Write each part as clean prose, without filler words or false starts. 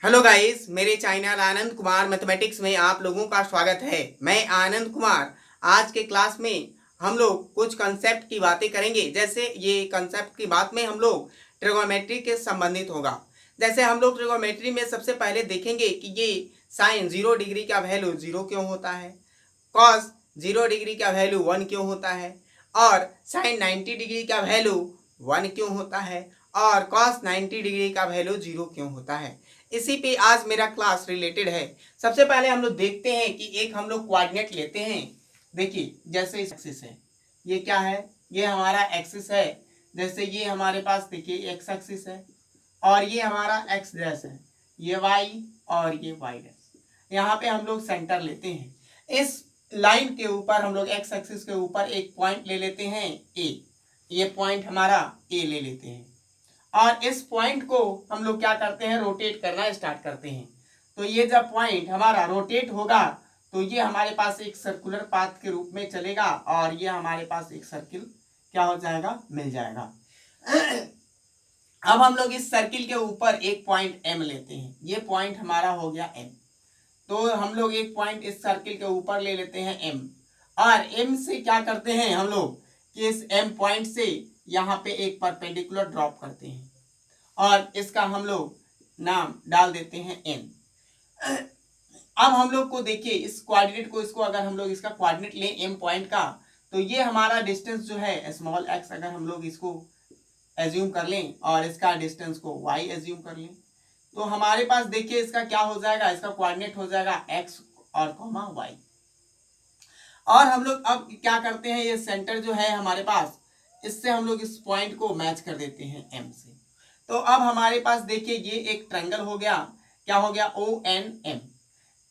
Hello guys, मेरे channel Anand Kumar mathematics में आप लोगों का स्वागत है। मैं आनंद कुमार। आज के क्लास में हम लोग कुछ कंसेप्ट की बातें करेंगे। जैसे ये कंसेप्ट की बात में हम लोग ट्रिगोनोमेट्री के संबंधित होगा। जैसे हम लोग ट्रिगोनोमेट्री में सबसे पहले देखेंगे कि ये साइन 0 डिग्री का वैल्यू 0 क्यों होता है, कॉस 0 डिग्री का वैल्यू 1 क्यों होता है, और साइन 90 डिग्री का वैल्यू 1 क्यों होता है, और कॉस 90 डिग्री का वैल्यू 0 क्यों होता है। इसी पे आज मेरा क्लास रिलेटेड है। सबसे पहले हम लोग देखते हैं कि एक हम लोग कोऑर्डिनेट लेते हैं। देखिए, जैसे इस एक्सिस है, ये क्या है, ये हमारा एक्सिस है। जैसे ये हमारे पास देखिए एक्स एक्सिस है, और ये हमारा एक्स डैश है, ये वाई और ये वाई डैश। यहाँ पे हम लोग सेंटर लेते हैं। इस लाइन के ऊपर हम लोग एक्स एक्सिस के ऊपर एक पॉइंट ले लेते हैं ए। ये पॉइंट हमारा ए ले लेते हैं, और इस पॉइंट को हम लोग क्या करते हैं, रोटेट करना स्टार्ट करते हैं। तो ये जब पॉइंट हमारा रोटेट होगा तो ये हमारे पास एक सर्कुलर पाथ के रूप में चलेगा, और ये हमारे पास एक सर्किल क्या हो जाएगा, मिल जाएगा। अब हम लोग इस सर्किल के ऊपर एक पॉइंट एम लेते हैं। ये पॉइंट हमारा हो गया एम। तो हम लोग एक पॉइंट इस सर्किल के ऊपर ले लेते हैं एम, और एम से क्या करते हैं हम लोग कि इस एम पॉइंट से यहाँ पे एक परपेंडिकुलर ड्रॉप करते हैं, और इसका हम लोग नाम डाल देते हैं एन। अब हम लोग को देखिए, इस कोऑर्डिनेट को, इसको अगर हम लोग इसका कोऑर्डिनेट लें एम पॉइंट का, तो ये हमारा डिस्टेंस जो है स्मॉल एक्स, अगर हम लोग इसको एज्यूम कर लें और इसका डिस्टेंस को वाई एज्यूम कर लें, तो हमारे पास देखिए इसका क्या हो जाएगा, इसका कोऑर्डिनेट हो जाएगा एक्स और कॉमा वाई। और हम लोग अब क्या करते हैं, ये सेंटर जो है हमारे पास, इससे हम लोग इस पॉइंट को मैच कर देते हैं एम से। तो अब हमारे पास देखिए ये एक ट्रायंगल हो गया, क्या हो गया, ओ एन एम।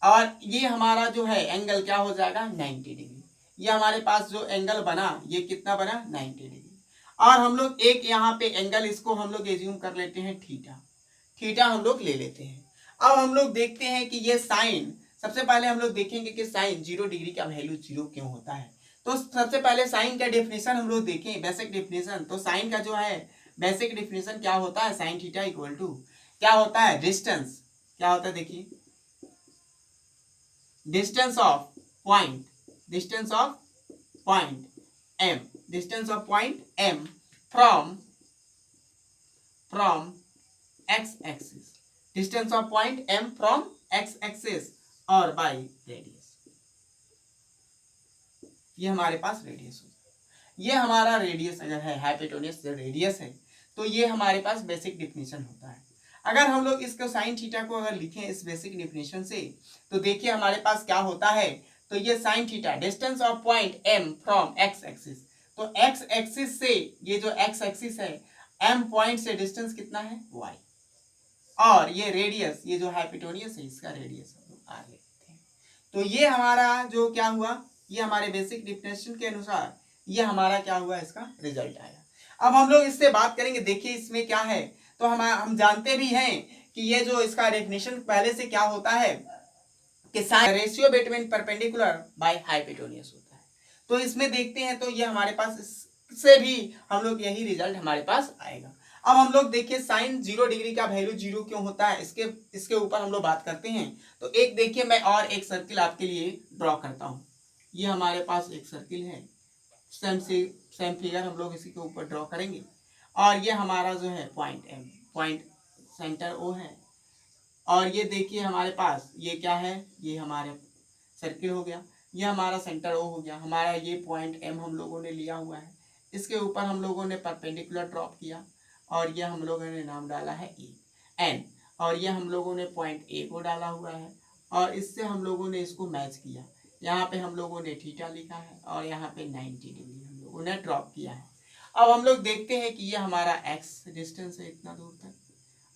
और ये हमारा जो है एंगल क्या हो जाएगा, 90 डिग्री। ये हमारे पास जो एंगल बना, ये कितना बना, 90 डिग्री। और हम लोग एक यहाँ पे एंगल, इसको हम लोग एज्यूम कर लेते हैं थीटा। थीटा हम लोग ले लेते हैं। अब हम लोग देखते हैं कि ये साइन, सबसे पहले हम लोग देखेंगे कि साइन 0 डिग्री का वैल्यू 0 क्यों होता है। तो सबसे पहले साइन का डेफिनेशन हम लोग देखें, बेसिक डेफिनेशन। तो साइन का जो है बेसिक डेफिनेशन क्या होता है, साइन थीटा इक्वल टू क्या होता है, डिस्टेंस। क्या होता है देखिए, distance of point, distance of point M, distance of point M from X axis, distance of point M from X axis और बाय रेडियस। ये हमारे पास रेडियस होता है। ये हमारा रेडियस अगर है, हाइपोटेन्यूस रेडियस है, तो ये हमारे पास बेसिक डेफिनेशन होता है। अगर हम लोग इसको साइन थीटा को अगर लिखें इस बेसिक डेफिनेशन से, तो देखिए हमारे पास क्या होता है, तो ये sine theta distance of point M from X axis. तो एक्स एक्सिस से, ये जो एक्स एक्सिस है, एम पॉइंट से डिस्टेंस कितना है, वाई। और ये रेडियस, ये जो हाइपोटेन्यूस है, इसका रेडियस हम लोग आर लेते हैं। तो ये हमारा जो क्या हुआ, ये हमारे बेसिक डेफिनेशन के अनुसार ये हमारा क्या हुआ, इसका रिजल्ट आया। अब हम लोग इससे बात करेंगे। देखिए इसमें क्या है, तो हम जानते भी हैं कि ये जो इसका डेफिनेशन पहले से क्या होता है कि sine ratio between perpendicular by hypotenuse होता है। तो इसमें देखते हैं, तो ये हमारे पास इससे भी हम लोग यही रिजल्ट हमारे पास आएगा। अब हम लोग देखिए साइन 0 डिग्री का वैल्यू 0 क्यों होता है, इसके ऊपर हम लोग बात करते हैं। तो एक देखिए, मैं और एक सर्किल आपके लिए ड्रॉ करता हूँ। ये हमारे पास एक सर्किल है, सेम फिगर हम लोग इसी के ऊपर ड्रॉ करेंगे। और ये हमारा जो है point M, point centre O है। और ये देखिए हमारे पास ये क्या है, ये हमारे सर्किल हो गया, ये हमारा सेंटर ओ हो गया। हमारा ये पॉइंट एम हम लोगों ने लिया हुआ है, इसके ऊपर हम लोगों ने परपेंडिकुलर ड्रॉप किया, और ये हम लोगों ने नाम डाला है ई एन। और ये हम लोगों ने पॉइंट ए को डाला हुआ है, और इससे हम लोगों ने इसको मैच किया। यहाँ पे हम लोगों ने थीटा लिखा है, और यहाँ पे 90 डिग्री हम लोगों ने ड्रॉप किया है। अब हम लोग देखते हैं कि ये हमारा एक्स डिस्टेंस है इतना दूर तक,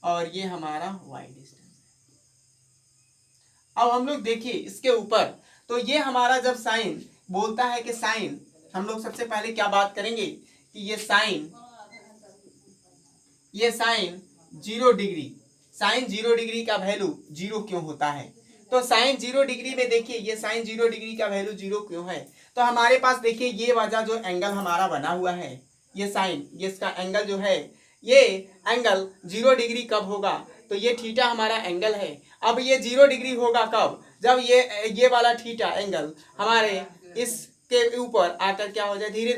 और ये हमारा वाई डिस्टेंस। अब हम लोग देखिए इसके ऊपर, तो ये हमारा जब साइन बोलता है कि साइन, हम लोग सबसे पहले क्या बात करेंगे कि ये साइन 0 डिग्री, साइन 0 डिग्री का वैल्यू 0 क्यों होता है। तो साइन 0 डिग्री में देखिए, ये साइन 0 डिग्री का वैल्यू 0 क्यों है। तो हमारे पास देखिए ये वजह जो एंगल हमारा बना हुआ है, ये साइन, ये इसका एंगल जो है, ये एंगल 0 डिग्री कब होगा, तो तो ये थीटा हमारा एंगल है। अब ये 0 डिग्री होगा कब, जब ये वाला थीटा एंगल हमारे इसके ऊपर आकर क्या हो जाए, धीरे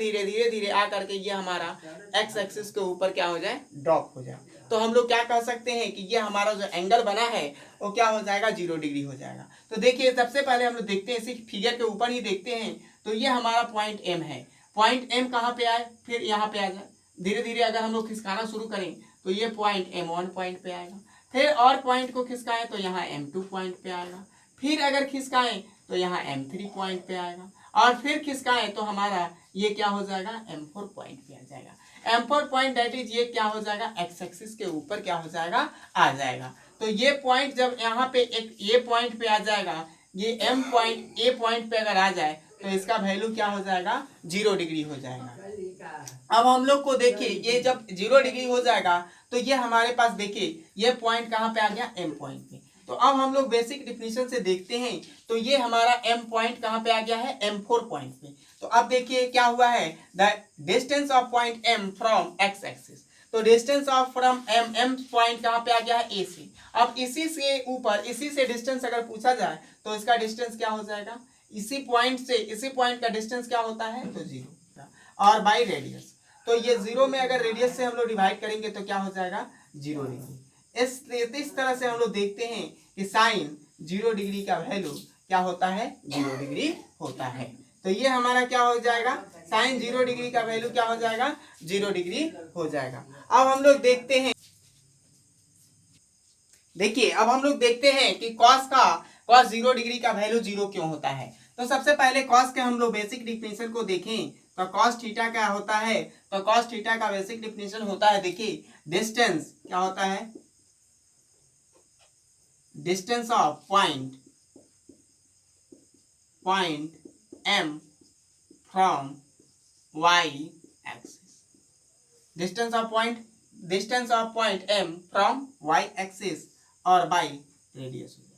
धीरे आकर के ये हमारा एक्स एक्सिस के ऊपर क्या हो जाए, ड्रॉप हो जाए। तो हम लोग क्या कह सकते हैं कि ये हमारा जो एंगल बना है वो क्या हो जाएगा, 0 डिग्री हो जाएगा। तो देखिए सबसे पहले हम लोग देखते हैं, इसी फिगर के ऊपर ही देखते हैं। तो ये हमारा पॉइंट एम है, पॉइंट एम कहाँ पे आए, फिर यहाँ पे आ जाए। धीरे धीरे अगर हम लोग खिसकाना शुरू करें तो ये पॉइंट M1 पॉइंट पे आएगा, फिर और पॉइंट को खिसकाएं तो यहाँ M2 पॉइंट पे आएगा, फिर अगर खिसकाएं तो यहाँ M3 पॉइंट पे आएगा, और फिर खिसकाएं तो हमारा ये क्या हो जाएगा, M4 पॉइंट पे आ जाएगा। M4 पॉइंट दैट इज ये क्या हो जाएगा, एक्स एक्सिस के ऊपर क्या हो जाएगा, आ जाएगा। तो ये पॉइंट जब यहाँ पे एक ए पॉइंट पे आ जाएगा, ये M पॉइंट ए पॉइंट पे अगर आ जाए तो इसका वैल्यू क्या हो जाएगा, 0 डिग्री हो जाएगा। अब हम लोग को देखिए ये जब 0 डिग्री हो जाएगा तो ये हमारे पास देखिए ये पॉइंट कहाँ पे आ गया, M पॉइंट पे। तो अब हम लोग बेसिक डिफिनेशन से देखते हैं, तो ये हमारा M पॉइंट कहाँ पे आ गया है, M4 पॉइंट पे। तो अब देखिए क्या हुआ है, the distance of point M from X axis. तो distance of from M point कहाँ पे आ गया है, A से। अब इसी से ऊपर इसी से डिस्टेंस अगर पूछा जाए तो इसका डिस्टेंस क्या हो जाएगा, इसी पॉइंट से इसी पॉइंट का डिस्टेंस क्या होता है, तो 0 और बाई रेडियस। तो ये 0 में अगर रेडियस से हम लोग डिवाइड करेंगे तो क्या हो जाएगा, 0 डिग्री। इस तरह से हम लोग देखते हैं कि साइन 0 डिग्री का वैल्यू क्या होता है, 0 डिग्री होता है। तो ये हमारा क्या हो जाएगा, साइन 0 डिग्री का वैल्यू क्या हो जाएगा, 0 डिग्री हो जाएगा। अब हम लोग देखते हैं, देखिए अब हम लोग देखते हैं कि कॉस 0 डिग्री का वैल्यू 0 क्यों होता है। तो सबसे पहले कॉस के हम लोग बेसिक डिफिनेशन को देखें तो कॉस थीटा क्या होता है। तो कॉस थीटा का बेसिक डिफिनेशन होता है, देखिए डिस्टेंस क्या होता है, distance of point M from y axis. Distance of point M from y axis और बाई रेडियस हो जाएगा।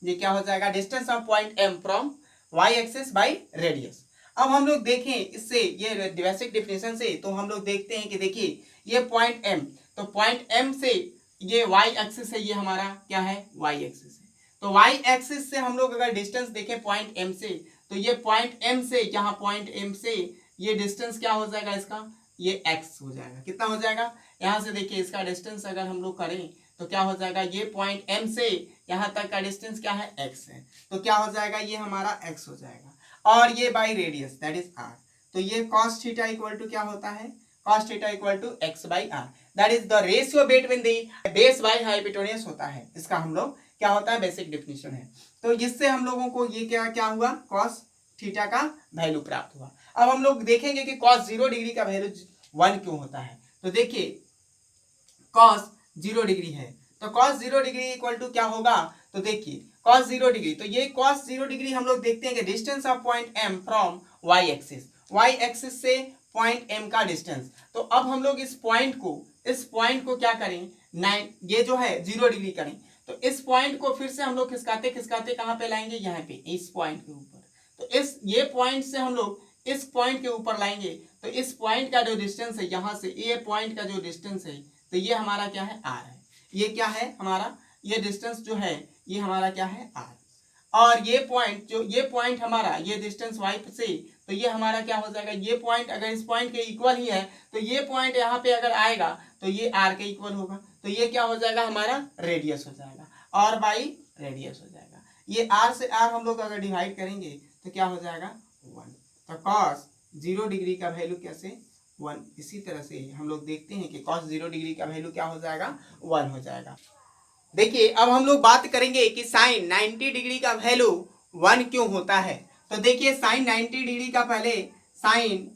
ये क्या हो जाएगा, distance of point M from y axis by radius. अब हम लोग देखें इससे ये बेसिक डिफिनेशन से, तो हम लोग देखते हैं कि देखिए ये पॉइंट M, तो पॉइंट M से ये y एक्सिस है, ये हमारा क्या है, y एक्सिस है। तो y एक्सिस से हम लोग अगर डिस्टेंस देखें पॉइंट M से, तो ये पॉइंट M से यहाँ पॉइंट M से ये डिस्टेंस क्या हो जाएगा, इसका ये x हो जाएगा। कितना हो जाएगा, यहाँ से देखिए इसका डिस्टेंस अगर हम लोग करें तो क्या हो जाएगा, ये पॉइंट M से यहाँ तक का डिस्टेंस क्या है, x है। तो क्या हो जाएगा, ये हमारा x हो जाएगा, और ये by radius that is r। तो ये cos थीटा इक्वल टू क्या होता है, cos theta equal to x by r, that is the ratio between the base by hypotenuse होता है। इसका हम लोग क्या होता है, बेसिक डेफिनेशन है। तो इससे हम लोगों को ये क्या हुआ, cos थीटा का वैल्यू प्राप्त हुआ। अब हम लोग देखेंगे कि cos 0 डिग्री का वैल्यू 1 क्यों होता है। तो देखिए cos 0 डिग्री है, तो cos 0 डिग्री इक्वल टू क्या होगा, तो देखिए cos 0 डिग्री, तो ये cos 0 डिग्री हम लोग देखते हैं कि distance of point M from y axis से पॉइंट M का डिस्टेंस। तो अब हम लोग इस पॉइंट को क्या करें, 9 ये जो है 0 डिग्री करें। तो इस पॉइंट को फिर से हम लोग खिसकाते कहाँ पे लाएंगे, यहाँ पे इस पॉइंट के ऊपर। तो ये पॉइंट से हम लोग इस पॉइंट के ऊपर लाएंगे, तो इस पॉइंट का जो डिस्टेंस है यहाँ से ये पॉइंट का जो डिस्टेंस है, तो ये हमारा क्या है, r है। ये क्या है हमारा, ये डिस्टेंस जो है ये हमारा क्या है, r। और ये पॉइंट हमारा ये डिस्टेंस y से, तो ये हमारा क्या हो जाएगा, ये पॉइंट अगर इस पॉइंट के इक्वल ही है तो ये पॉइंट यहाँ पे अगर आएगा तो ये r के इक्वल होगा। तो ये क्या हो जाएगा, हमारा रेडियस हो जाएगा, और बाई रेडियस हो जाएगा। ये r से r हम लोग अगर डिवाइड करेंगे तो क्या हो जाएगा, 1। तो cos 0 डिग्री का वैल्यू कैसे, 1। इसी तरह से हम लोग देखते हैं कि cos 0 डिग्री का वैल्यू क्या हो जाएगा, 1 हो जाएगा। देखिए अब हम लोग बात करेंगे कि साइन 90 डिग्री का वैल्यू 1 क्यों होता है। तो देखिए साइन 90 डिग्री का साइन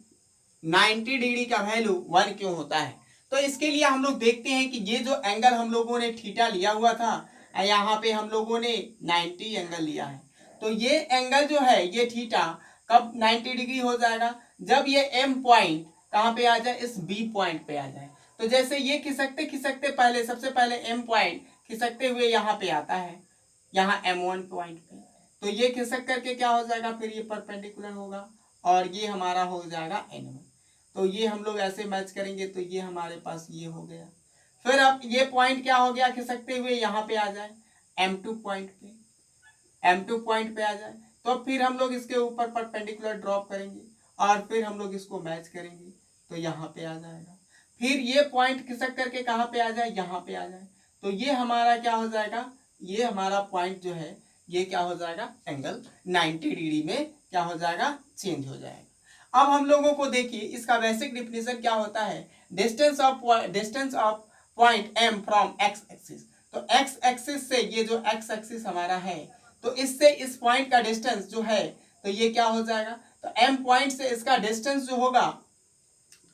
90 डिग्री का वैल्यू 1 क्यों होता है। तो इसके लिए हम लोग देखते हैं कि ये जो एंगल हम लोगों ने थीटा लिया हुआ था, यहाँ पे हम लोगों ने 90 एंगल लिया है। तो ये एंगल जो है ये थीटा कब 90 डिग्री हो जाएगा, जब ये M पॉइंट कहाँ पे आ जाए, इस B पॉइंट पे आ जाए। तो जैसे ये खिसकते पहले सबसे पहले M पॉइंट खिसकते हुए यहाँ पे आता है, यहाँ M1 पॉइंट पे। तो ये खिसक करके क्या हो जाएगा, फिर ये परपेंडिकुलर होगा और ये हमारा हो जाएगा N1। तो ये हम लोग ऐसे मैच करेंगे तो ये हमारे पास ये हो गया। फिर अब ये पॉइंट क्या हो गया खिसकते हुए यहाँ पे आ जाए M2 पॉइंट पे, M2 पॉइंट पे आ जाए, तो फिर हम लोग इसके ऊपर परपेंडिकुलर ड्रॉप करेंगे और फिर हम लोग इसको मैच करेंगे तो यहाँ पे आ जाएगा। फिर ये पॉइंट खिसक करके कहाँ पे आ जाए, यहाँ पे आ जाए, तो ये हमारा क्या हो जाएगा, ये हमारा पॉइंट जो है ये क्या हो जाएगा, एंगल 90 डिग्री में क्या हो जाएगा, चेंज हो जाएगा। अब हम लोगों को देखिए इसका बेसिक डिफिनेशन क्या होता है, distance of point M from x axis. तो x एक्सिस से ये जो x एक्सिस हमारा है, तो इससे इस पॉइंट का डिस्टेंस जो है तो ये क्या हो जाएगा, तो M पॉइंट से इसका डिस्टेंस जो होगा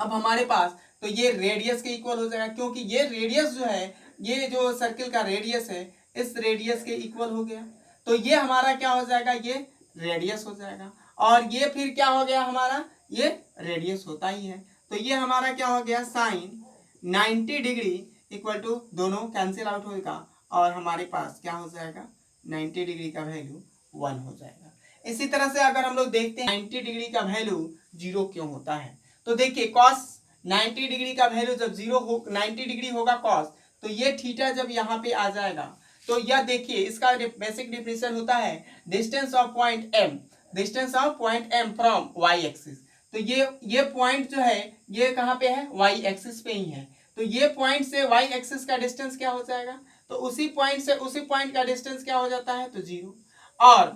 अब हमारे पास, तो ये रेडियस के इक्वल हो जाएगा, क्योंकि ये रेडियस जो है, ये जो सर्किल का रेडियस है इस रेडियस के इक्वल हो गया, तो ये हमारा क्या हो जाएगा, ये रेडियस हो जाएगा, और ये फिर क्या हो गया हमारा, ये रेडियस होता ही है, तो ये हमारा क्या हो गया, साइन 90 डिग्री इक्वल टू, दोनों कैंसिल आउट होगा और हमारे पास क्या हो जाएगा, 90 डिग्री का वैल्यू 1 हो जाएगा। इसी तरह से अगर हम लोग देखते हैं 90 डिग्री का वैल्यू 0 क्यों होता है, तो देखिए कॉस 90 डिग्री का वैल्यू जब 90 डिग्री होगा कॉस, तो ये थीटा जब यहाँ पे आ जाएगा, तो यह देखिए इसका बेसिक डिफिनेशन होता है distance of point M from y axis. तो ये पॉइंट जो है ये कहाँ पे है, y एक्सिस पे ही है, तो ये पॉइंट से y एक्सिस का डिस्टेंस क्या हो जाएगा, तो उसी पॉइंट से उसी पॉइंट का डिस्टेंस क्या हो जाता है, तो 0, और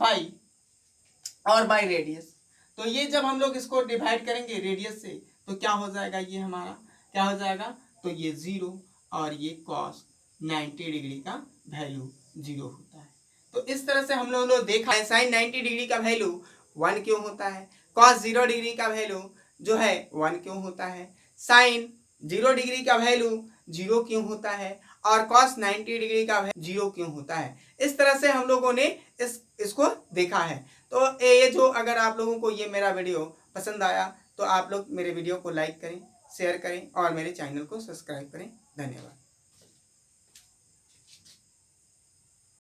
बाई रेडियस। तो ये जब हम लोग इसको डिवाइड करेंगे रेडियस से तो क्या हो जाएगा, ये हमारा क्या हो जाएगा, तो ये 0 और ये कॉस 90 डिग्री का वैल्यू 0 होता है। तो इस तरह से हम लोगों ने देखा है साइन 90 डिग्री का वैल्यू 1 क्यों होता है, कॉस 0 डिग्री का वैल्यू जो है 1 क्यों होता है, साइन 0 डिग्री का वैल्यू 0 क्यों होता है, और कॉस 90 डिग्री का 0 क्यों होता है। इस तरह से हम लोगों ने इसको देखा है। तो ये जो अगर आप लोगों को ये मेरा वीडियो पसंद आया तो आप लोग मेरे वीडियो को लाइक करें, शेयर करें और मेरे चैनल को सब्सक्राइब करें। धन्यवाद।